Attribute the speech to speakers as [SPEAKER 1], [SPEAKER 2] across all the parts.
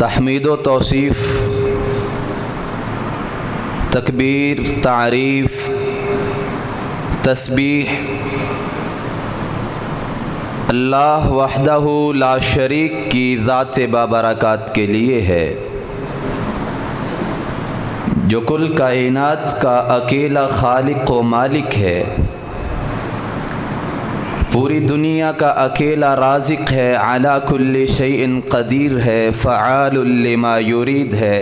[SPEAKER 1] تحمید و توصیف، تکبیر، تعریف، تسبیح اللہ وحدہ لا شریک کی ذات بابرکات کے لیے ہے، جو کل کائنات کا اکیلا خالق و مالک ہے، پوری دنیا کا اکیلا رازق ہے، علی کل شیء قدیر ہے، فعال لما یرید ہے،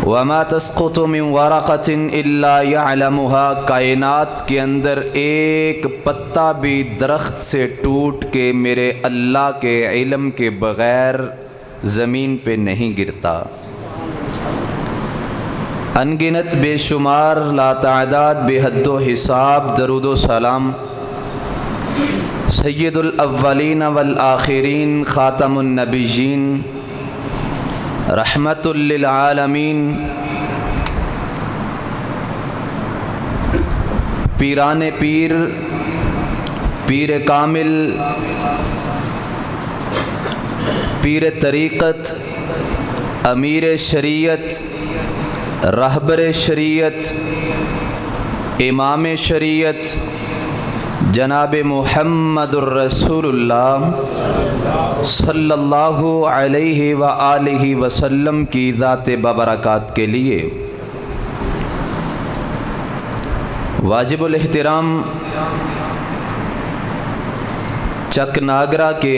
[SPEAKER 1] وما تسقط من ورقۃ الا یعلمها، کائنات کے اندر ایک پتا بھی درخت سے ٹوٹ کے میرے اللہ کے علم کے بغیر زمین پہ نہیں گرتا۔ انگنت بے شمار لا تعداد بے حد و حساب درود و سلام سید الاولین والآخرین خاتم النبیین رحمت للعالمین پیران پیر، پیر کامل، پیر طریقت، امیر شریعت، رہبر شریعت، امام شریعت جناب محمد الرسول اللہ صلی اللہ علیہ وآلہ وسلم کی ذات بابرکات کے لیے واجب الاحترام چک ناگرہ کے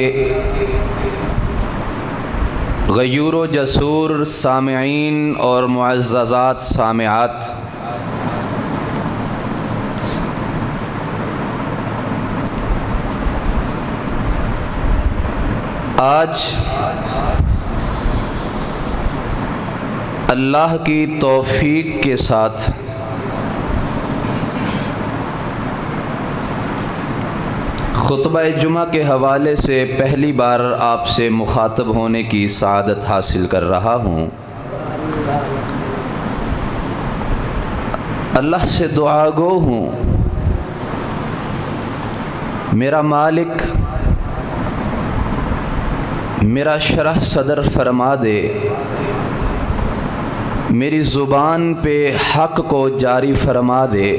[SPEAKER 1] غیور و جسور سامعین اور معززات سامعات، آج اللہ کی توفیق کے ساتھ خطبہ جمعہ کے حوالے سے پہلی بار آپ سے مخاطب ہونے کی سعادت حاصل کر رہا ہوں۔ اللہ سے دعا گو ہوں، میرا مالک میرا شرح صدر فرما دے، میری زبان پہ حق کو جاری فرما دے،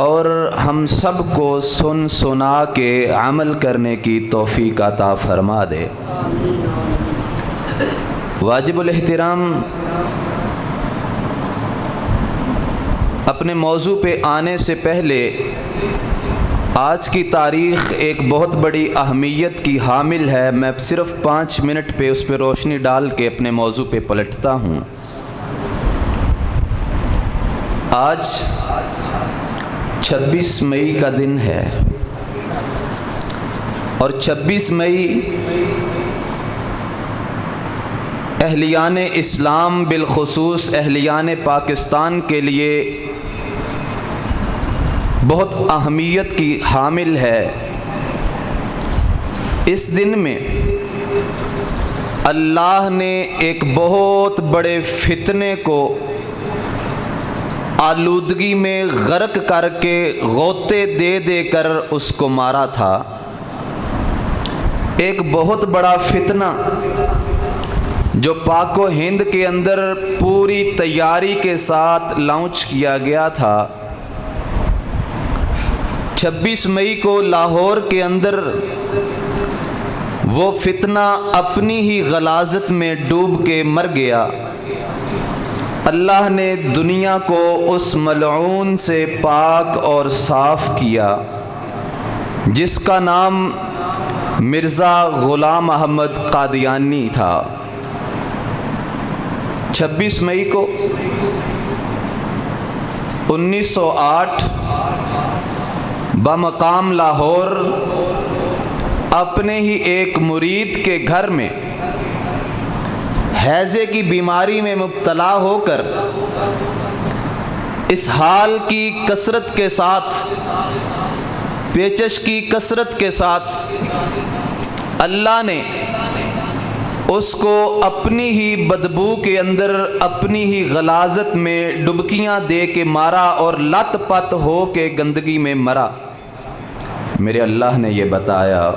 [SPEAKER 1] اور ہم سب کو سن سنا کے عمل کرنے کی توفیق عطا فرما دے۔ واجب الاحترام، اپنے موضوع پہ آنے سے پہلے آج کی تاریخ ایک بہت بڑی اہمیت کی حامل ہے۔ میں صرف 5 منٹ پہ اس پہ روشنی ڈال کے اپنے موضوع پہ پلٹتا ہوں۔ آج 26 مئی کا دن ہے، اور 26 مئی اہلیان اسلام بالخصوص اہلیان پاکستان کے لیے بہت اہمیت کی حامل ہے۔ اس دن میں اللہ نے ایک بہت بڑے فتنے کو آلودگی میں غرق کر کے غوطے دے دے کر اس کو مارا تھا۔ ایک بہت بڑا فتنہ جو پاک و ہند کے اندر پوری تیاری کے ساتھ لانچ کیا گیا تھا، 26 مئی کو لاہور کے اندر وہ فتنہ اپنی ہی غلاظت میں ڈوب کے مر گیا۔ اللہ نے دنیا کو اس ملعون سے پاک اور صاف کیا جس کا نام مرزا غلام احمد قادیانی تھا۔ 26 مئی کو 1908 بمقام لاہور اپنے ہی ایک مرید کے گھر میں ہیضے کی بیماری میں مبتلا ہو کر اس حال کی کثرت کے ساتھ، پیچش کی کثرت کے ساتھ اللہ نے اس کو اپنی ہی بدبو کے اندر اپنی ہی غلاظت میں ڈبکیاں دے کے مارا اور لت پت ہو کے گندگی میں مرا۔ میرے اللہ نے یہ بتایا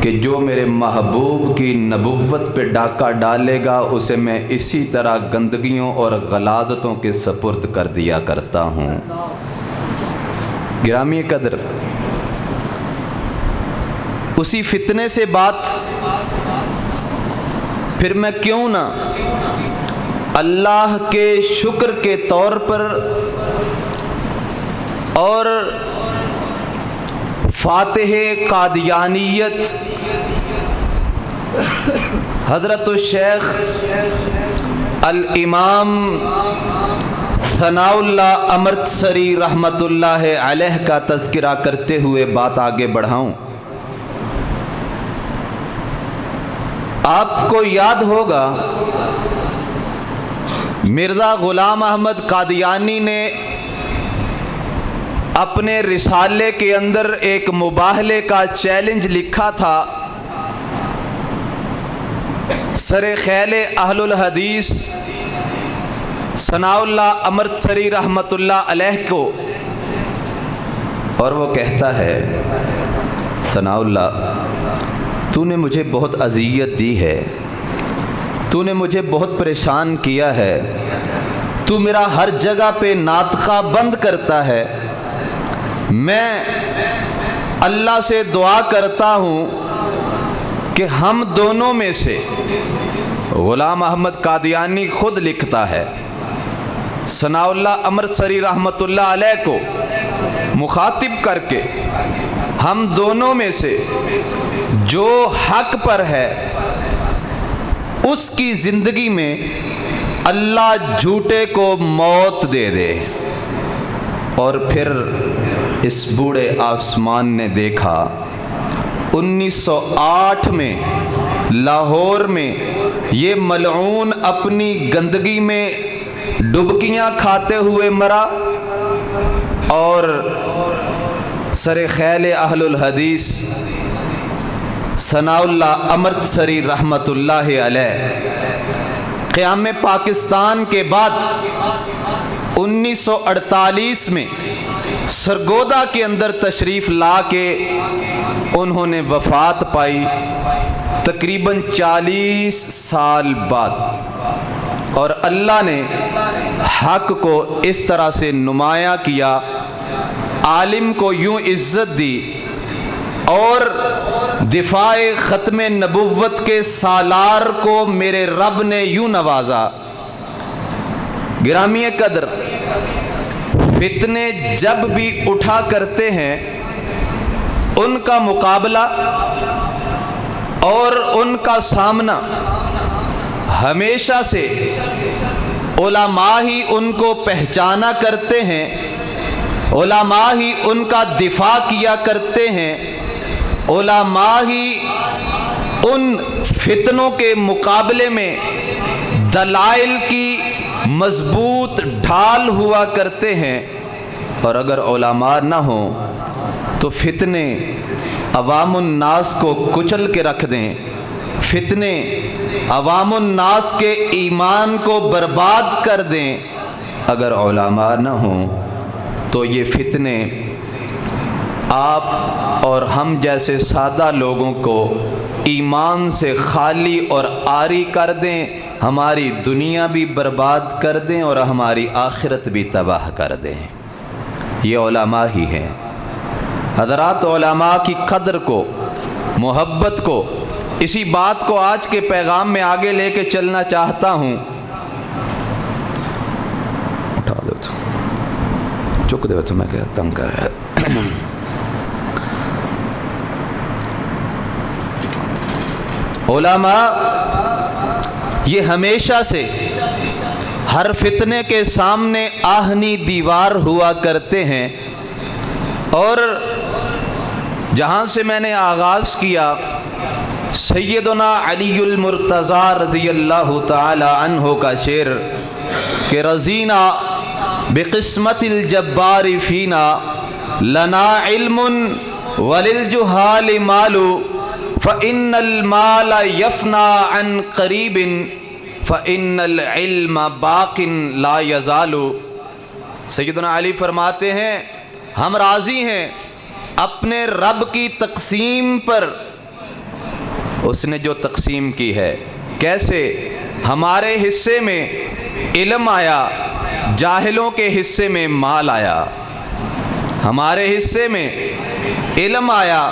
[SPEAKER 1] کہ کہ جو میرے محبوب کی نبوت پہ ڈاکہ ڈالے گا اسے میں اسی طرح گندگیوں اور غلاظتوں کے سپرد کر دیا کرتا ہوں۔ گرامی قدر، اسی فتنے سے بات پھر میں کیوں نہ اللہ کے شکر کے طور پر اور فاتح قادیانیت حضرت الشیخ الامام ثناء اللہ امرتسری رحمۃ اللہ علیہ کا تذکرہ کرتے ہوئے بات آگے بڑھاؤں۔ آپ کو یاد ہوگا مرزا غلام احمد قادیانی نے اپنے رسالے کے اندر ایک مباہلے کا چیلنج لکھا تھا سر خیل اہل الحدیث ثناء اللہ امرتسری رحمۃ اللہ علیہ کو، اور وہ کہتا ہے ثناء اللہ، تو نے مجھے بہت اذیت دی ہے، تو نے مجھے بہت پریشان کیا ہے، تو میرا ہر جگہ پہ ناطقہ بند کرتا ہے، میں اللہ سے دعا کرتا ہوں کہ ہم دونوں میں سے، غلام احمد قادیانی خود لکھتا ہے ثناء اللہ امرتسری رحمۃ اللہ علیہ کو مخاطب کر کے، ہم دونوں میں سے جو حق پر ہے اس کی زندگی میں اللہ جھوٹے کو موت دے دے۔ اور پھر اس بوڑھے آسمان نے دیکھا 1908 میں لاہور میں یہ ملعون اپنی گندگی میں ڈبکیاں کھاتے ہوئے مرا، اور سر خیل اہل الحدیث ثناء اللہ امرتسری رحمۃ اللہ علیہ قیام پاکستان کے بعد 1948 میں سرگودا کے اندر تشریف لا کے انہوں نے وفات پائی، تقریباً 40 سال بعد، اور اللہ نے حق کو اس طرح سے نمایاں کیا، عالم کو یوں عزت دی، اور دفاع ختم نبوت کے سالار کو میرے رب نے یوں نوازا۔ گرامی قدر، فتنے جب بھی اٹھا کرتے ہیں ان کا مقابلہ اور ان کا سامنا ہمیشہ سے علماء ہی ان کو پہچانا کرتے ہیں، علماء ہی ان کا دفاع کیا کرتے ہیں، علماء ہی ان فتنوں کے مقابلے میں دلائل کی مضبوط ڈھال ہوا کرتے ہیں، اور اگر علماء نہ ہوں تو فتنے عوام الناس کو کچل کے رکھ دیں، فتنے عوام الناس کے ایمان کو برباد کر دیں۔ اگر علماء نہ ہوں تو یہ فتنے آپ اور ہم جیسے سادہ لوگوں کو ایمان سے خالی اور عاری کر دیں، ہماری دنیا بھی برباد کر دیں اور ہماری آخرت بھی تباہ کر دیں۔ یہ علماء ہی ہیں۔ حضرات، علماء کی قدر کو، محبت کو، اسی بات کو آج کے پیغام میں آگے لے کے چلنا چاہتا ہوں۔ اٹھا دو تو چک دے تو میں کہ تنگ کر رہا ہے۔ علماء یہ ہمیشہ سے ہر فتنے کے سامنے آہنی دیوار ہوا کرتے ہیں، اور جہاں سے میں نے آغاز کیا سیدنا علی المرتضی رضی اللہ تعالی عنہ کا شعر کہ رضینا بقسمت الجبار فینا لنا علم وللجہال مال فإن المال يفنى عن قریب فإن العلم باق لا يزال۔ سیدنا علی فرماتے ہیں ہم راضی ہیں اپنے رب کی تقسیم پر اس نے جو تقسیم کی ہے، کیسے ہمارے حصے میں علم آیا، جاہلوں کے حصے میں مال آیا۔ ہمارے حصے میں علم آیا،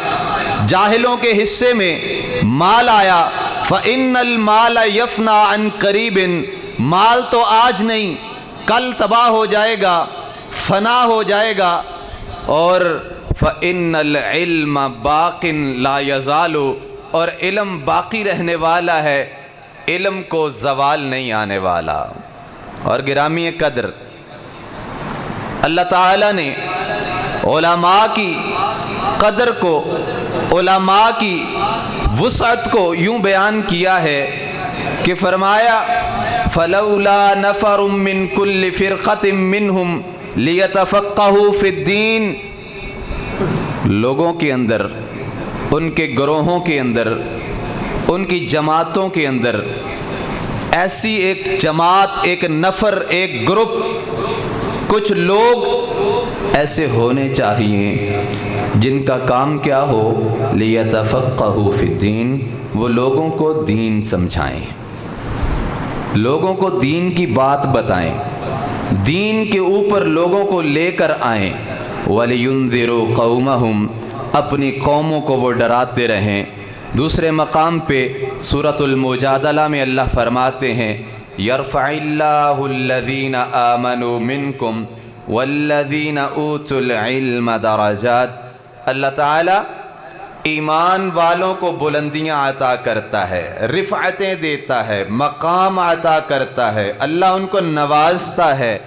[SPEAKER 1] جاہلوں کے حصے میں مال آیا۔ فَإِنَّ الْمَالَ يَفْنَى عَنْ قَرِيبٍ، مال تو آج نہیں کل تباہ ہو جائے گا، فنا ہو جائے گا۔ اور فَإِنَّ الْعِلْمَ بَاقٍ لَا يَزَالُ، اور علم باقی رہنے والا ہے، علم کو زوال نہیں آنے والا۔ اور گرامی قدر، اللہ تعالیٰ نے علماء کی قدر کو، علماء کی وسعت کو یوں بیان کیا ہے کہ فرمایا فَلَوْلَا نَفَرٌ مِّن كُلِّ فِرْقَةٍ مِّنْهُمْ لِيَتَفَقَّهُوا فِي الدِّينِ، لوگوں کے اندر، ان کے گروہوں کے اندر، ان کی جماعتوں کے اندر ایسی ایک جماعت، ایک نفر، ایک گروپ، کچھ لوگ ایسے ہونے چاہیے جن کا کام کیا ہو، لیتفقہوا فی الدین، وہ لوگوں کو دین سمجھائیں، لوگوں کو دین کی بات بتائیں، دین کے اوپر لوگوں کو لے کر آئیں۔ وَلِيُنذِرُوا قَوْمَهُمْ، اپنی قوموں کو وہ ڈراتے رہیں۔ دوسرے مقام پہ سورۃ المجادلہ میں اللہ فرماتے ہیں یرفع اللہ الذین آمنوا منکم والذین اوتوا العلم درجات، اللہ تعالیٰ ایمان والوں کو بلندیاں عطا کرتا ہے، رفعتیں دیتا ہے، مقام عطا کرتا ہے، اللہ ان کو نوازتا ہے۔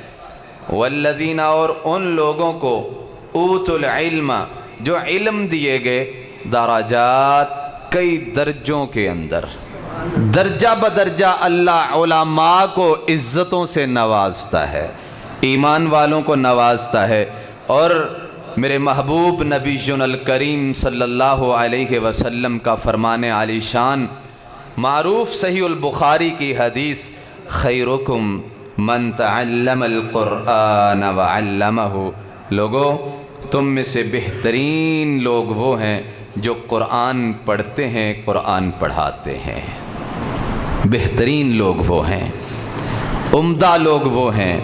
[SPEAKER 1] والذین، اور ان لوگوں کو اوتوا العلم، جو علم دیے گئے، درجات، کئی درجوں کے اندر، درجہ بدرجہ اللہ علماء کو عزتوں سے نوازتا ہے، ایمان والوں کو نوازتا ہے۔ اور میرے محبوب نبی جن الکریم صلی اللہ علیہ وسلم کا فرمان عالی شان، معروف صحیح البخاری کی حدیث، خیرکم من تعلم القرآن وعلمہ، لوگوں تم میں سے بہترین لوگ وہ ہیں جو قرآن پڑھتے ہیں، قرآن پڑھاتے ہیں۔ بہترین لوگ وہ ہیں، عمدہ لوگ وہ ہیں،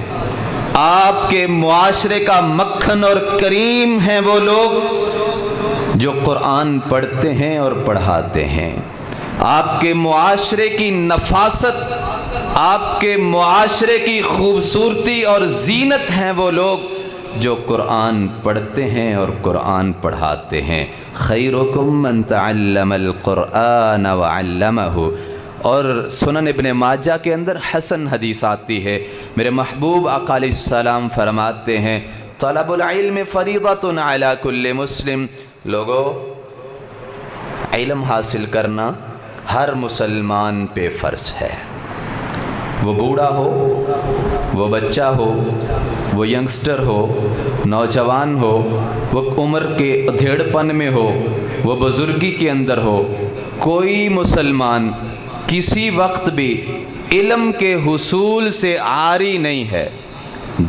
[SPEAKER 1] آپ کے معاشرے کا مکھن اور کریم ہیں وہ لوگ جو قرآن پڑھتے ہیں اور پڑھاتے ہیں۔ آپ کے معاشرے کی نفاست، آپ کے معاشرے کی خوبصورتی اور زینت ہیں وہ لوگ جو قرآن پڑھتے ہیں اور قرآن پڑھاتے ہیں۔ خیرکم من تعلم القرآن وعلمہ۔ اور سنن ابن ماجہ کے اندر حسن حدیث آتی ہے، میرے محبوب آقا علیہ السلام فرماتے ہیں طلب العلم فریضۃ علی کل مسلم، لوگوں علم حاصل کرنا ہر مسلمان پہ فرض ہے، وہ بوڑھا ہو، وہ بچہ ہو، وہ ینگسٹر ہو، نوجوان ہو، وہ عمر کے ادھیڑ پن میں ہو، وہ بزرگی کے اندر ہو، کوئی مسلمان کسی وقت بھی علم کے حصول سے عاری نہیں ہے۔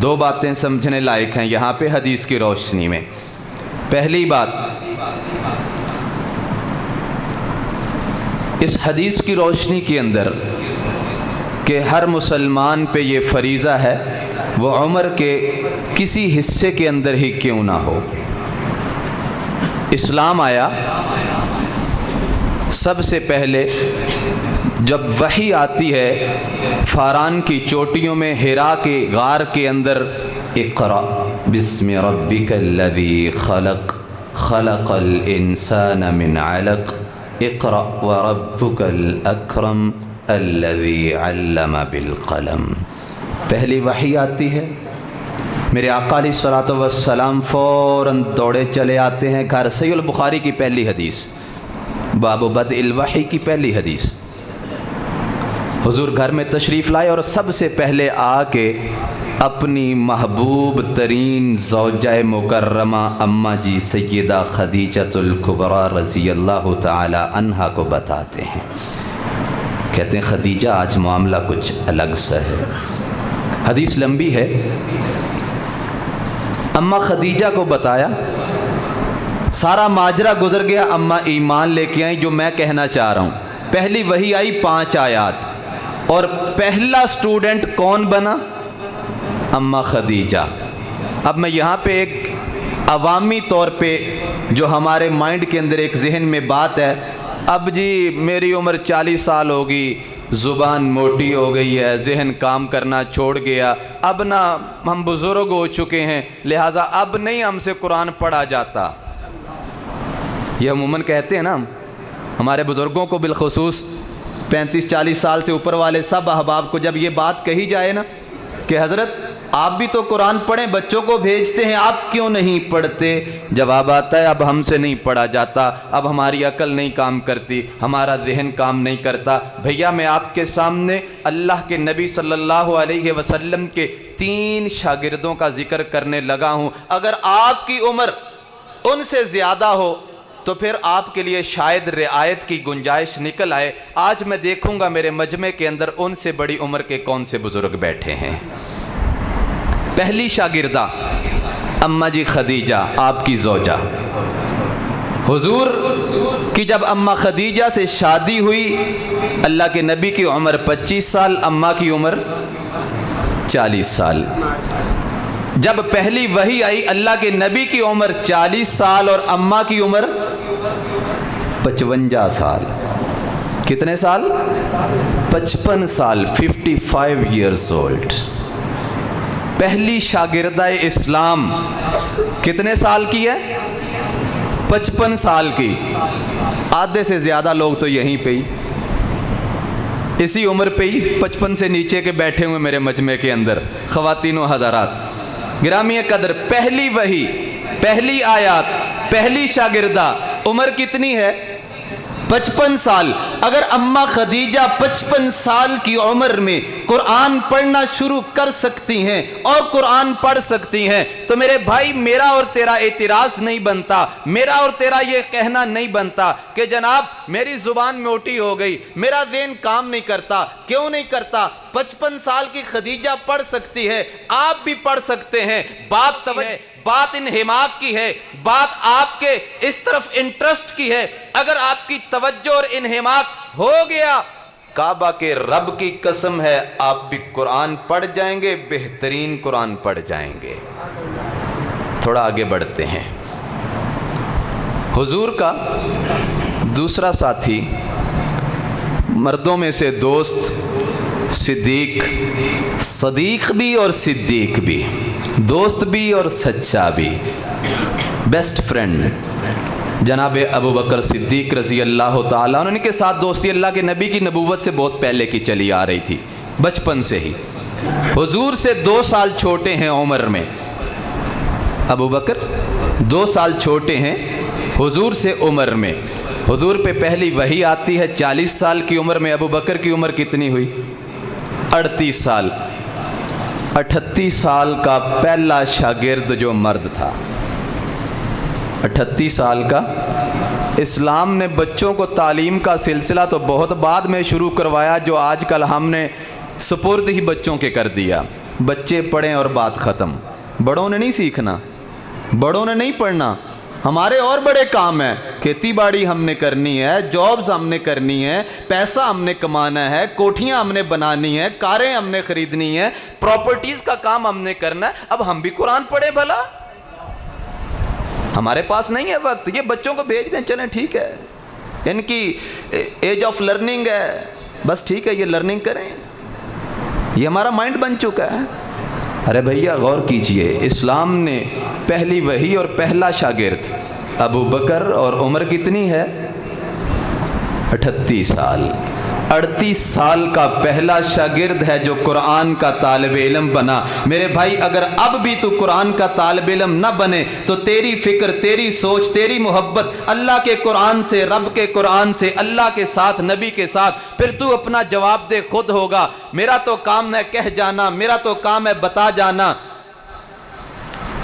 [SPEAKER 1] دو باتیں سمجھنے لائق ہیں یہاں پہ حدیث کی روشنی میں۔ پہلی بات، اس حدیث کی روشنی کے اندر کہ ہر مسلمان پہ یہ فریضہ ہے، وہ عمر کے کسی حصے کے اندر ہی کیوں نہ ہو۔ اسلام آیا سب سے پہلے جب وحی آتی ہے فاران کی چوٹیوں میں، حرا کے غار کے اندر، اقرأ بسم ربک الذی خلق خلق الانسان من علق اقرأ وربک الاکرم الذی علم بالقلم۔ پہلی وحی آتی ہے، میرے آقا علیہ الصلوۃ والسلام فوراً دوڑے چلے آتے ہیں گھر۔ صحیح البخاری کی پہلی حدیث، باب بدء الوحی کی پہلی حدیث، حضور گھر میں تشریف لائے اور سب سے پہلے آ کے اپنی محبوب ترین زوجہ مکرمہ اماں جی سیدہ خدیجۃ الکبریٰ رضی اللہ تعالی عنہا کو بتاتے ہیں، کہتے ہیں خدیجہ آج معاملہ کچھ الگ سا ہے۔ حدیث لمبی ہے، اماں خدیجہ کو بتایا، سارا ماجرا گزر گیا، اماں ایمان لے کے آئیں، جو میں کہنا چاہ رہا ہوں پہلی وحی آئی 5 آیات، اور پہلا سٹوڈنٹ کون بنا؟ اماں خدیجہ۔ اب میں یہاں پہ ایک عوامی طور پہ جو ہمارے مائنڈ کے اندر ایک ذہن میں بات ہے، اب جی میری عمر 40 سال ہوگی، زبان موٹی ہو گئی ہے، ذہن کام کرنا چھوڑ گیا، اب نہ ہم بزرگ ہو چکے ہیں، لہٰذا اب نہیں ہم سے قرآن پڑھا جاتا۔ یہ عموماً کہتے ہیں نا ہمارے بزرگوں کو، بالخصوص 35-40 سال سے اوپر والے سب احباب کو جب یہ بات کہی جائے نا کہ حضرت آپ بھی تو قرآن پڑھیں، بچوں کو بھیجتے ہیں، آپ کیوں نہیں پڑھتے؟ جواب آتا ہے اب ہم سے نہیں پڑھا جاتا، اب ہماری عقل نہیں کام کرتی، ہمارا ذہن کام نہیں کرتا۔ بھیا میں آپ کے سامنے اللہ کے نبی صلی اللہ علیہ وسلم کے 3 شاگردوں کا ذکر کرنے لگا ہوں۔ اگر آپ کی عمر ان سے زیادہ ہو تو پھر آپ کے لیے شاید رعایت کی گنجائش نکل آئے۔ آج میں دیکھوں گا میرے مجمع کے اندر ان سے بڑی عمر کے کون سے بزرگ بیٹھے ہیں۔ پہلی شاگردہ اماں جی خدیجہ، آپ کی زوجہ۔ حضور کی جب اماں خدیجہ سے شادی ہوئی، اللہ کے نبی کی عمر 25 سال، اماں کی عمر 40 سال۔ جب پہلی وحی آئی، اللہ کے نبی کی عمر 40 سال اور اماں کی عمر 55 سال۔ کتنے سال؟ 55 سال، 55 ایئرز اولڈ۔ پہلی شاگردہ اسلام کتنے سال کی ہے؟ 55 سال کی۔ آدھے سے زیادہ لوگ تو یہیں پہ ہی، اسی عمر پہ ہی 55 سے نیچے کے بیٹھے ہوئے میرے مجمع کے اندر، خواتین و حضرات گرامی قدر۔ پہلی وحی، پہلی آیات، پہلی شاگردہ، عمر کتنی ہے؟ 55 سال۔ اگر اماں خدیجہ 55 سال کی عمر میں قرآن پڑھنا شروع کر سکتی ہیں اور قرآن پڑھ سکتی ہیں تو میرے بھائی میرا اور تیرا اعتراض نہیں بنتا، میرا اور تیرا یہ کہنا نہیں بنتا کہ جناب میری زبان موٹی ہو گئی، میرا ذہن کام نہیں کرتا۔ کیوں نہیں کرتا؟ 55 سال کی خدیجہ پڑھ سکتی ہے، آپ بھی پڑھ سکتے ہیں۔ بات انہماک کی ہے، بات آپ کے اس طرف انٹرسٹ کی ہے۔ اگر آپ کی توجہ اور انہماک ہو گیا، کعبہ کے رب کی قسم ہے آپ بھی قرآن پڑھ جائیں گے، بہترین قرآن پڑھ جائیں گے۔ تھوڑا آگے بڑھتے ہیں۔ حضور کا دوسرا ساتھی، مردوں میں سے دوست، صدیق بھی اور صدیق بھی، دوست بھی اور سچا بھی، بیسٹ فرینڈ جناب ابو بکر صدیق رضی اللہ تعالیٰ عنہ۔ ان کے ساتھ دوستی اللہ کے نبی کی نبوت سے بہت پہلے کی چلی آ رہی تھی، بچپن سے ہی۔ حضور سے 2 سال چھوٹے ہیں عمر میں، ابو بکر 2 سال چھوٹے ہیں حضور سے عمر میں۔ حضور پہ پہلی وحی آتی ہے 40 سال کی عمر میں۔ ابو بکر کی عمر کتنی ہوئی؟ 38 سال۔ 38 سال کا پہلا شاگرد جو مرد تھا، 38 سال کا۔ اسلام نے بچوں کو تعلیم کا سلسلہ تو بہت بعد میں شروع کروایا، جو آج کل ہم نے سپرد ہی بچوں کے کر دیا۔ بچے پڑھیں اور بات ختم۔ بڑوں نے نہیں سیکھنا، بڑوں نے نہیں پڑھنا، ہمارے اور بڑے کام ہیں۔ کھیتی باڑی ہم نے کرنی ہے، جابز ہم نے کرنی ہے، پیسہ ہم نے کمانا ہے، کوٹھیاں ہم نے بنانی ہیں، کاریں ہم نے خریدنی ہیں، پراپرٹیز کا کام ہم نے کرنا ہے۔ اب ہم بھی قرآن پڑھیں بھلا؟ ہمارے پاس نہیں ہے وقت۔ یہ بچوں کو بھیج دیں، چلیں ٹھیک ہے، ان کی ایج آف لرننگ ہے، بس ٹھیک ہے یہ لرننگ کریں، یہ ہمارا مائنڈ بن چکا ہے۔ ارے بھیا غور کیجئے، اسلام نے پہلی وحی اور پہلا شاگرد ابو بکر، اور عمر کتنی ہے؟ 38 سال۔ 38 سال کا پہلا شاگرد ہے جو قرآن کا طالب علم بنا۔ میرے بھائی اگر اب بھی تو قرآن کا طالب علم نہ بنے تو تیری فکر، تیری سوچ، تیری محبت اللہ کے قرآن سے، رب کے قرآن سے، اللہ کے ساتھ، نبی کے ساتھ، پھر تو اپنا جواب دے خود ہوگا۔ میرا تو کام ہے کہہ جانا، میرا تو کام ہے بتا جانا،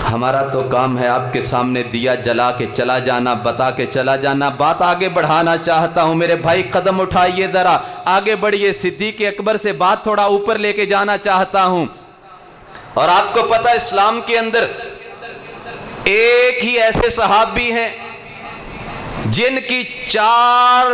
[SPEAKER 1] ہمارا تو کام ہے آپ کے سامنے دیا جلا کے چلا جانا، بتا کے چلا جانا۔ بات آگے بڑھانا چاہتا ہوں میرے بھائی، قدم اٹھائیے، ذرا آگے بڑھیے۔ صدیق اکبر سے بات تھوڑا اوپر لے کے جانا چاہتا ہوں۔ اور آپ کو پتہ اسلام کے اندر ایک ہی ایسے صحابی ہیں جن کی 4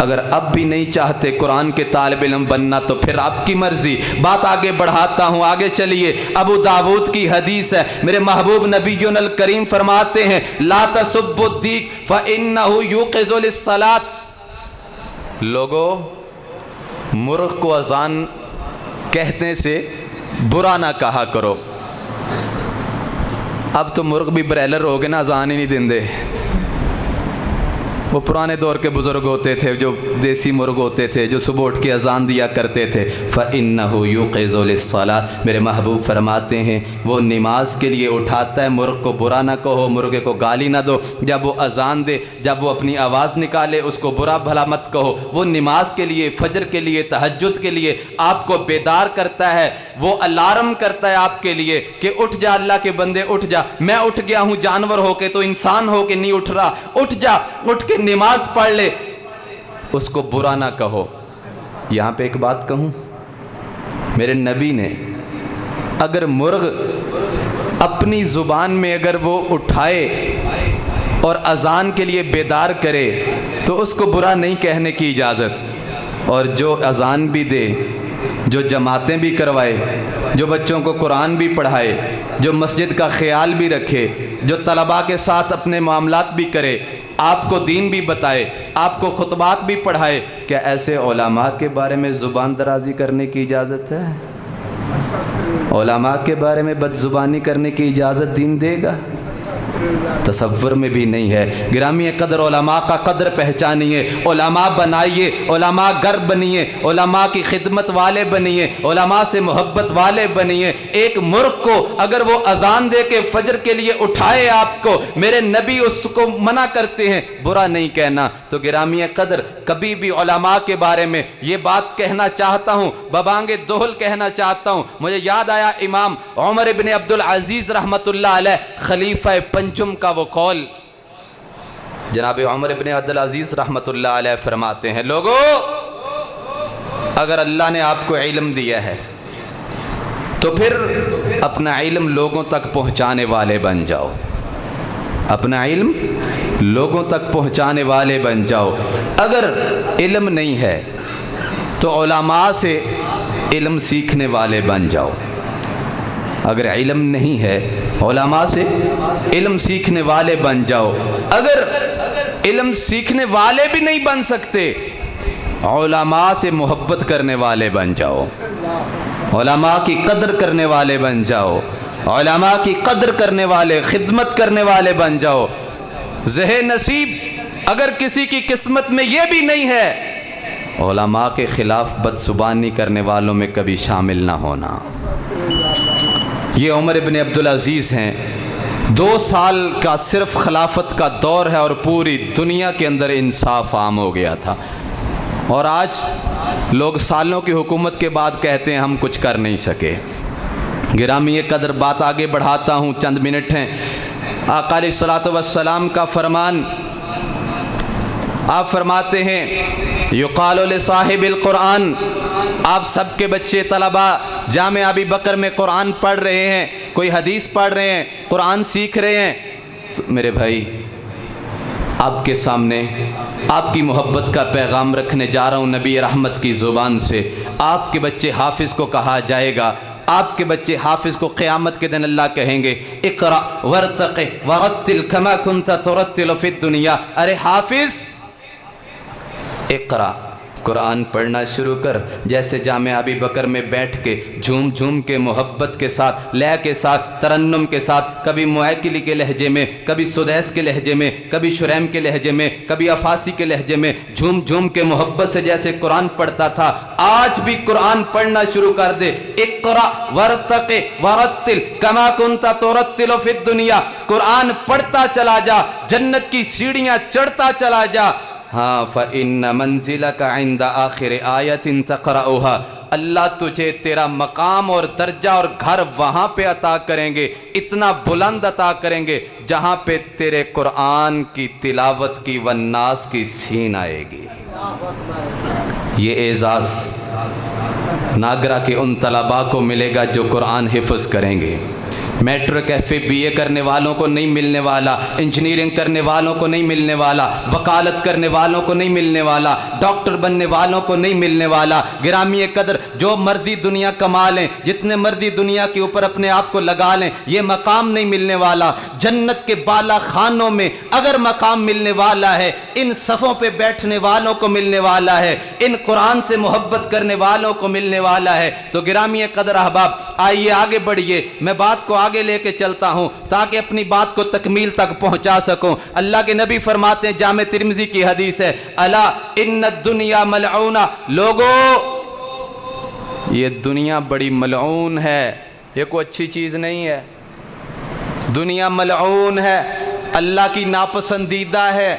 [SPEAKER 1] اگر اب بھی نہیں چاہتے قرآن کے طالب علم بننا تو پھر آپ کی مرضی. بات آگے بڑھاتا ہوں, آگے چلیے. ابو داود کی حدیث ہے, میرے محبوب نبی الکریم فرماتے ہیں لا تسبوا الدیک فإنہ یوقظ للصلاۃ. لوگو, مرغ کو اذان کہنے سے برا نہ کہا کرو. اب تو مرغ بھی برائلر ہو گئے نا, اذان ہی نہیں دیندے. وہ پرانے دور کے بزرگ ہوتے تھے جو دیسی مرغ ہوتے تھے جو صبح اٹھ کے اذان دیا کرتے تھے. فَإِنَّهُ يُوقِظُ لِلصَّلَاةِ. میرے محبوب فرماتے ہیں وہ نماز کے لیے اٹھاتا ہے. مرغ کو برا نہ کہو, مرغے کو گالی نہ دو. جب وہ اذان دے, جب وہ اپنی آواز نکالے, اس کو برا بھلا مت کہو. وہ نماز کے لیے, فجر کے لیے, تہجد کے لیے آپ کو بیدار کرتا ہے. وہ الارم کرتا ہے آپ کے لیے کہ اٹھ جا اللہ کے بندے, اٹھ جا. میں اٹھ گیا ہوں جانور ہو کے, تو انسان ہو کے نہیں اٹھ رہا. اٹھ جا, اٹھ کے نماز پڑھ لے. اس کو برا نہ کہو. یہاں پہ ایک بات کہوں, میرے نبی نے اگر مرغ اپنی زبان میں اگر وہ اٹھائے اور اذان کے لیے بیدار کرے تو اس کو برا نہیں کہنے کی اجازت. اور جو اذان بھی دے, جو جماعتیں بھی کروائے, جو بچوں کو قرآن بھی پڑھائے, جو مسجد کا خیال بھی رکھے, جو طلباء کے ساتھ اپنے معاملات بھی کرے, آپ کو دین بھی بتائے, آپ کو خطبات بھی پڑھائے, کیا ایسے علماء کے بارے میں زبان درازی کرنے کی اجازت ہے؟ علماء کے بارے میں بد زبانی کرنے کی اجازت دین دے گا؟ تصور میں بھی نہیں ہے. گرامی قدر علماء کا قدر پہچانیے, علماء بنائیے, علماء گر بنیے, علماء کی خدمت والے بنیے, علماء سے محبت والے بنیے. ایک مرغ کو اگر وہ اذان دے کے فجر کے لیے اٹھائے آپ کو, میرے نبی اس کو منع کرتے ہیں برا نہیں کہنا. تو گرامی قدر کبھی بھی علماء کے بارے میں یہ بات کہنا چاہتا ہوں, ببانگ دہل کہنا چاہتا ہوں. مجھے یاد آیا امام عمر ابن عبدالعزیز رحمۃ اللہ علیہ خلیفہ پنجم کا وہ قول. جناب عمر ابن عبدالعزیز رحمۃ اللہ علیہ فرماتے ہیں لوگو, اگر اللہ نے آپ کو علم دیا ہے تو پھر اپنا علم لوگوں تک پہنچانے والے بن جاؤ. اپنا علم لوگوں تک پہنچانے والے بن جاؤ. اگر علم نہیں ہے تو علماء سے علم سیکھنے والے بن جاؤ. اگر علم نہیں ہے علماء سے علم سیکھنے والے بن جاؤ. اگر علم سیکھنے والے بھی نہیں بن سکتے, علماء سے محبت کرنے والے بن جاؤ, علماء کی قدر کرنے والے بن جاؤ, علماء کی قدر کرنے والے, خدمت کرنے والے بن جاؤ. زہ نصیب اگر کسی کی قسمت میں یہ بھی نہیں ہے, علماء کے خلاف بد زبانی کرنے والوں میں کبھی شامل نہ ہونا. یہ عمر ابن عبدالعزیز ہیں, 2 سال کا صرف خلافت کا دور ہے اور پوری دنیا کے اندر انصاف عام ہو گیا تھا. اور آج لوگ سالوں کی حکومت کے بعد کہتے ہیں ہم کچھ کر نہیں سکے. گرامی قدر بات آگے بڑھاتا ہوں, چند منٹ ہیں. آقا علیہ الصلوۃ والسلام کا فرمان, آپ فرماتے ہیں یقال لصاحب القرآن. آپ سب کے بچے طلباء جامعہ ابی بکر میں قرآن پڑھ رہے ہیں, کوئی حدیث پڑھ رہے ہیں, قرآن سیکھ رہے ہیں, تو میرے بھائی آپ کے سامنے آپ کی محبت کا پیغام رکھنے جا رہا ہوں نبی رحمت کی زبان سے. آپ کے بچے حافظ کو کہا جائے گا, آپ کے بچے حافظ کو قیامت کے دن اللہ کہیں گے اقرأ ورتق ورتل کما کنت ترتل فی الدنیا. ارے حافظ اقرأ, قرآن پڑھنا شروع کر, جیسے جامعہ ابی بکر میں بیٹھ کے جھوم جھوم کے محبت کے ساتھ, لے کے ساتھ, ترنم کے ساتھ, کبھی معیکلی کے لہجے میں, کبھی سدیس کے لہجے میں, کبھی شریم کے لہجے میں, کبھی افاسی کے لہجے میں, جھوم جھوم کے محبت سے جیسے قرآن پڑھتا تھا, آج بھی قرآن پڑھنا شروع کر دے. اقرأ ورتق ورتل کما کنت ترتل فی الدنیا. قرآن پڑھتا چلا جا, جنت کی سیڑھیاں چڑھتا چلا جا. ہاں فَإِنَّ مَنزِلَكَ عِنْدَ آخِرِ آیَةٍ تَقْرَأُهَا. اللہ تجھے تیرا مقام اور درجہ اور گھر وہاں پہ عطا کریں گے, اتنا بلند عطا کریں گے جہاں پہ تیرے قرآن کی تلاوت کی والناس کی سین آئے گی. یہ اعزاز ناگرہ کے ان طلباء کو ملے گا جو قرآن حفظ کریں گے. میٹرک FA BA کرنے والوں کو نہیں ملنے والا، انجینئرنگ کرنے والوں کو نہیں ملنے والا، وکالت کرنے والوں کو نہیں ملنے والا، ڈاکٹر بننے والوں کو نہیں ملنے والا۔ گرامی قدر، جو مرضی دنیا کما لیں، جتنے مرضی دنیا کے اوپر اپنے آپ کو لگا لیں، یہ مقام نہیں ملنے والا۔ جنت کے بالا خانوں میں اگر مقام ملنے والا ہے، ان صفوں پہ بیٹھنے والوں کو ملنے والا ہے، ان قرآن سے محبت کرنے والوں کو ملنے والا ہے۔ تو گرامی قدر احباب، آئیے آگے بڑھیے، میں بات کو آگے لے کے چلتا ہوں تاکہ اپنی بات کو تکمیل تک پہنچا سکوں۔ اللہ کے نبی فرماتے ہیں، جامع ترمذی کی حدیث ہے، الا ان الدنیا ملعونہ، لوگو یہ دنیا بڑی ملعون ہے، یہ کوئی اچھی چیز نہیں ہے۔ دنیا ملعون ہے، اللہ کی ناپسندیدہ ہے،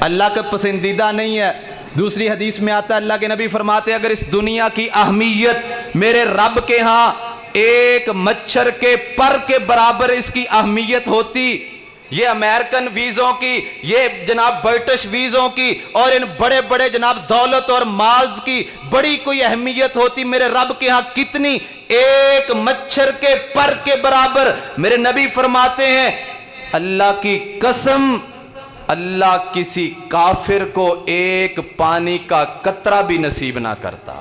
[SPEAKER 1] اللہ کا پسندیدہ نہیں ہے۔ دوسری حدیث میں آتا ہے، اللہ کے نبی فرماتے ہیں، اگر اس دنیا کی اہمیت میرے رب کے ہاں ایک مچھر کے پر کے برابر اس کی اہمیت ہوتی، یہ امریکن ویزوں کی، یہ جناب برٹش ویزوں کی اور ان بڑے بڑے جناب دولت اور مالز کی بڑی کوئی اہمیت ہوتی، میرے رب کے ہاں کتنی، ایک مچھر کے پر کے برابر۔ میرے نبی فرماتے ہیں، اللہ کی قسم، اللہ کسی کافر کو ایک پانی کا قطرہ بھی نصیب نہ کرتا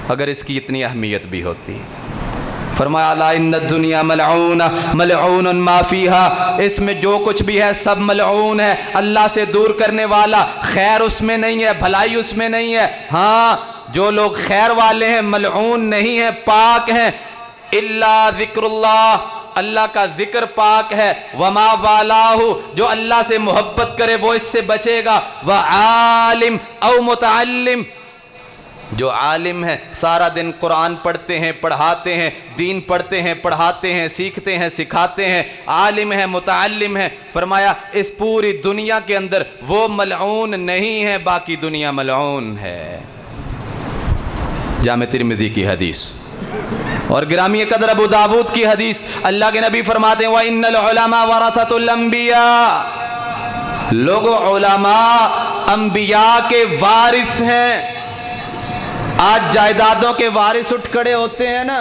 [SPEAKER 1] اگر اس کی اتنی اہمیت بھی ہوتی۔ فرمایا، الا ان الدنیا ملعون ملعون ما فیہا، اس میں جو کچھ بھی ہے سب ملعون ہے، اللہ سے دور کرنے والا، خیر اس میں نہیں ہے، بھلائی اس میں نہیں ہے۔ ہاں، جو لوگ خیر والے ہیں ملعون نہیں ہیں، پاک ہیں۔ الا ذکر اللہ، اللہ کا ذکر پاک ہے۔ وما والاہ، جو اللہ سے محبت کرے وہ اس سے بچے گا۔ وعالم او متعلم، جو عالم ہے، سارا دن قرآن پڑھتے ہیں پڑھاتے ہیں، دین پڑھتے ہیں پڑھاتے ہیں، سیکھتے ہیں سکھاتے ہیں، عالم ہے متعلم ہے، فرمایا اس پوری دنیا کے اندر وہ ملعون نہیں ہے، باقی دنیا ملعون ہے۔ جامع ترمذی کی حدیث۔ اور گرامی قدر ابو داود کی حدیث، اللہ کے نبی فرماتے ہیں، وَإِنَّ الْعُلَمَاءَ وَرَثَةُ الْأَنبِيَاءِ، لوگو علماء انبیاء کے وارث ہیں۔ آج جائیدادوں کے وارث اٹھ کھڑے ہوتے ہیں نا،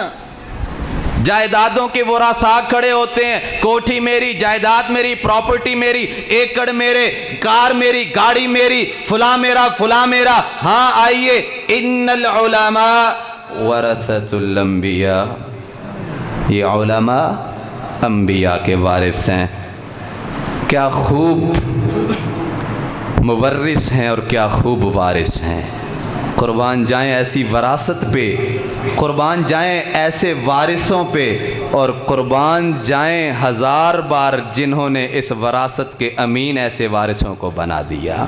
[SPEAKER 1] جائیدادوں کے ورثاء کھڑے ہوتے ہیں، کوٹھی میری، جائیداد میری، پراپرٹی میری، ایکڑ میرے، کار میری، گاڑی میری، فلاں میرا فلاں میرا۔ ہاں آئیے، ان العلماء ورثۃ الانبیاء، یہ علماء انبیاء کے وارث ہیں۔ کیا خوب مورث ہیں اور کیا خوب وارث ہیں۔ قربان جائیں ایسی وراثت پہ، قربان جائیں ایسے وارثوں پہ، اور قربان جائیں ہزار بار جنہوں نے اس وراثت کے امین ایسے وارثوں کو بنا دیا۔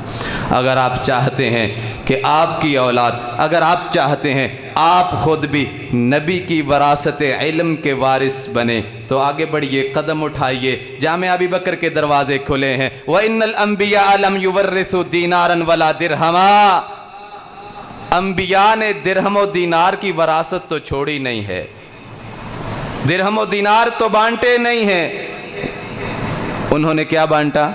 [SPEAKER 1] اگر آپ چاہتے ہیں کہ آپ کی اولاد، اگر آپ چاہتے ہیں آپ خود بھی نبی کی وراثت علم کے وارث بنے تو آگے بڑھیے، قدم اٹھائیے، جامع ابی بکر کے دروازے کھلے ہیں۔ وَإِنَّ الْأَنبِيَاءَ لَمْ يُوَرِّثُوا دِينَارًا وَلَا دِرْهَمًا، انبیاء نے درہم و دینار کی وراثت تو چھوڑی نہیں ہے، درہم و دینار تو بانٹے نہیں ہیں۔ انہوں نے کیا بانٹا؟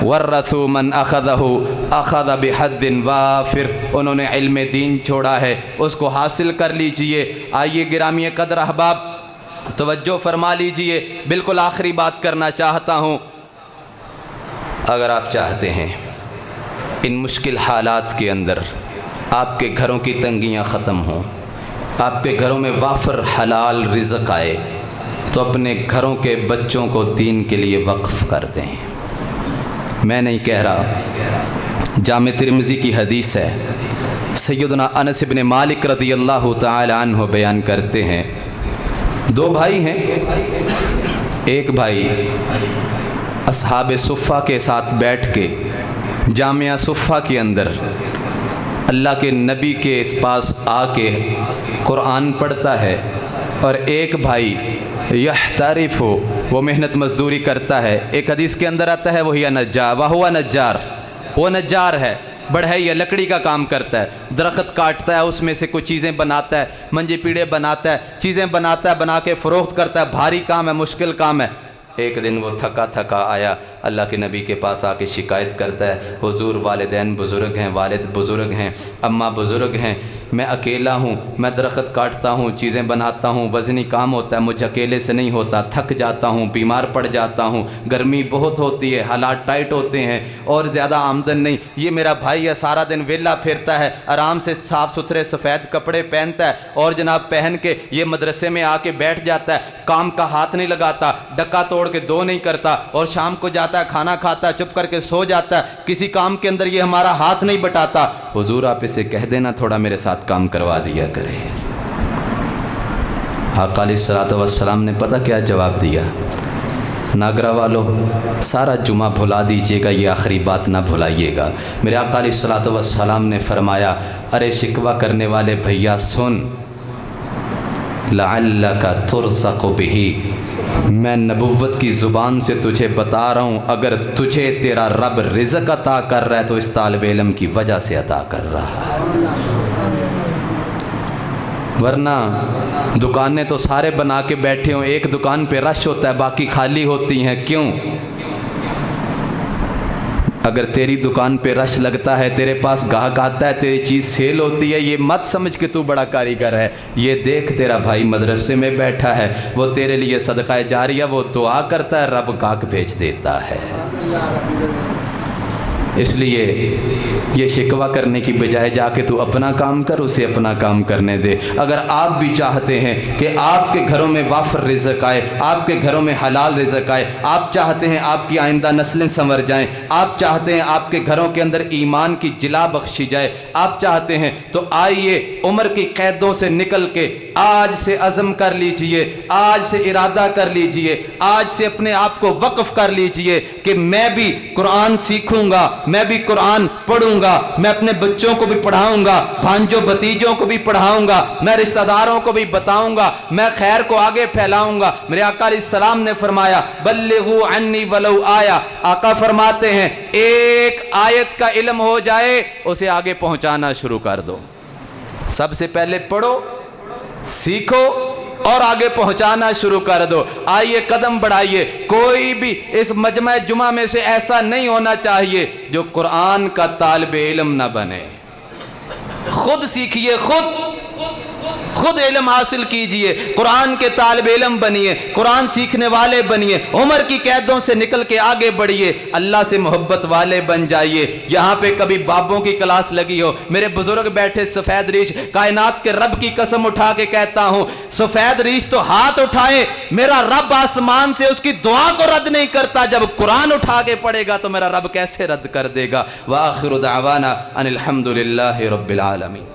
[SPEAKER 1] ورثوا من اخذہ اخذ بحد وافر، انہوں نے علم دین چھوڑا ہے، اس کو حاصل کر لیجئے۔ آئیے گرامی قدر احباب، توجہ فرما لیجئے، بالکل آخری بات کرنا چاہتا ہوں۔ اگر آپ چاہتے ہیں ان مشکل حالات کے اندر آپ کے گھروں کی تنگیاں ختم ہوں، آپ کے گھروں میں وافر حلال رزق آئے، تو اپنے گھروں کے بچوں کو دین کے لیے وقف کر دیں۔ میں نہیں کہہ رہا، جامع ترمذی کی حدیث ہے، سیدنا انس بن مالک رضی اللہ تعالی عنہ بیان کرتے ہیں، دو بھائی ہیں، ایک بھائی اصحاب صفہ کے ساتھ بیٹھ کے جامعہ صفہ کے اندر اللہ کے نبی کے اس پاس آ کے قرآن پڑھتا ہے، اور ایک بھائی یحترف، وہ محنت مزدوری کرتا ہے۔ ایک حدیث کے اندر آتا ہے وہی نجار، وہو نجار، وہ نجار ہے، بڑھئی لکڑی کا کام کرتا ہے، درخت کاٹتا ہے، اس میں سے کچھ چیزیں بناتا ہے، منجے پیڑے بناتا ہے، چیزیں بناتا ہے، بنا کے فروخت کرتا ہے، بھاری کام ہے، مشکل کام ہے۔ ایک دن وہ تھکا تھکا آیا، اللہ کے نبی کے پاس آ کے شکایت کرتا ہے، حضور والدین بزرگ ہیں، والد بزرگ ہیں، اماں بزرگ ہیں، میں اکیلا ہوں، میں درخت کاٹتا ہوں، چیزیں بناتا ہوں، وزنی کام ہوتا ہے، مجھ اکیلے سے نہیں ہوتا، تھک جاتا ہوں، بیمار پڑ جاتا ہوں، گرمی بہت ہوتی ہے، حالات ٹائٹ ہوتے ہیں اور زیادہ آمدن نہیں۔ یہ میرا بھائی ہے، سارا دن ویلا پھرتا ہے، آرام سے صاف ستھرے سفید کپڑے پہنتا ہے اور جناب پہن کے یہ مدرسے میں آ کے بیٹھ جاتا ہے، کام کا ہاتھ نہیں لگاتا، ڈکا توڑ کے دو نہیں کرتا، اور شام کو جاتا ہے کھانا کھاتا ہے، چپ کر کے سو جاتا ہے، کسی کام کے اندر یہ ہمارا ہاتھ نہیں بٹاتا۔ حضور آپ اسے کہہ دینا تھوڑا میرے ساتھ کام کروا دیا کرے۔ آقا علیہ الصلوۃ والسلام نے پتہ کیا جواب دیا؟ ناگرہ والو سارا جمعہ بھلا دیجئے گا، یہ آخری بات نہ بھلائیے گا۔ میرے آقا علیہ الصلوۃ والسلام نے فرمایا، ارے شکوہ کرنے والے بھیا سن، لعلک ترزق بہ، میں نبوت کی زبان سے تجھے بتا رہا ہوں، اگر تجھے تیرا رب رزق عطا کر رہا ہے تو اس طالب علم کی وجہ سے عطا کر رہا ہے، ورنہ دکانیں تو سارے بنا کے بیٹھے ہوں، ایک دکان پہ رش ہوتا ہے باقی خالی ہوتی ہیں، کیوں؟ اگر تیری دکان پہ رش لگتا ہے، تیرے پاس گاہک آتا ہے، تیری چیز سیل ہوتی ہے، یہ مت سمجھ کہ تو بڑا کاریگر ہے، یہ دیکھ تیرا بھائی مدرسے میں بیٹھا ہے، وہ تیرے لیے صدقہ جاریہ، وہ دعا کرتا ہے، رب گاہک بھیج دیتا ہے۔ اس لیے یہ شکوہ کرنے کی بجائے جا کے تو اپنا کام کر، اسے اپنا کام کرنے دے۔ اگر آپ بھی چاہتے ہیں کہ آپ کے گھروں میں وافر رزق آئے، آپ کے گھروں میں حلال رزق آئے، آپ چاہتے ہیں آپ کی آئندہ نسلیں سنور جائیں، آپ چاہتے ہیں آپ کے گھروں کے اندر ایمان کی جلا بخشی جائے، آپ چاہتے ہیں تو آئیے عمر کی قیدوں سے نکل کے آج سے عزم کر لیجئے، آج سے ارادہ کر لیجئے، آج سے اپنے آپ کو وقف کر لیجئے کہ میں بھی قرآن سیکھوں گا، میں بھی قرآن پڑھوں گا، میں اپنے بچوں کو بھی پڑھاؤں گا، بھانجوں بھتیجوں کو بھی پڑھاؤں گا، میں رشتہ داروں کو بھی بتاؤں گا، میں خیر کو آگے پھیلاؤں گا۔ میرے آقا علیہ السلام نے فرمایا بلغوا عنی ولو آیا، آقا فرماتے ہیں ایک آیت کا علم ہو جائے اسے آگے پہنچانا شروع کر دو۔ سب سے پہلے پڑھو، سیکھو اور آگے پہنچانا شروع کر دو۔ آئیے قدم بڑھائیے، کوئی بھی اس مجمع جمعہ میں سے ایسا نہیں ہونا چاہیے جو قرآن کا طالب علم نہ بنے۔ خود سیکھیے، خود علم حاصل کیجئے، قرآن کے طالب علم بنیے، قرآن سیکھنے والے بنیے، عمر کی قیدوں سے نکل کے آگے بڑھیے، اللہ سے محبت والے بن جائیے۔ یہاں پہ کبھی بابوں کی کلاس لگی ہو، میرے بزرگ بیٹھے سفید ریش، کائنات کے رب کی قسم اٹھا کے کہتا ہوں سفید ریش تو ہاتھ اٹھائے، میرا رب آسمان سے اس کی دعا کو رد نہیں کرتا، جب قرآن اٹھا کے پڑھے گا تو میرا رب کیسے رد کر دے گا۔ وآخر دعوانا ان الحمدللہ رب العالمین۔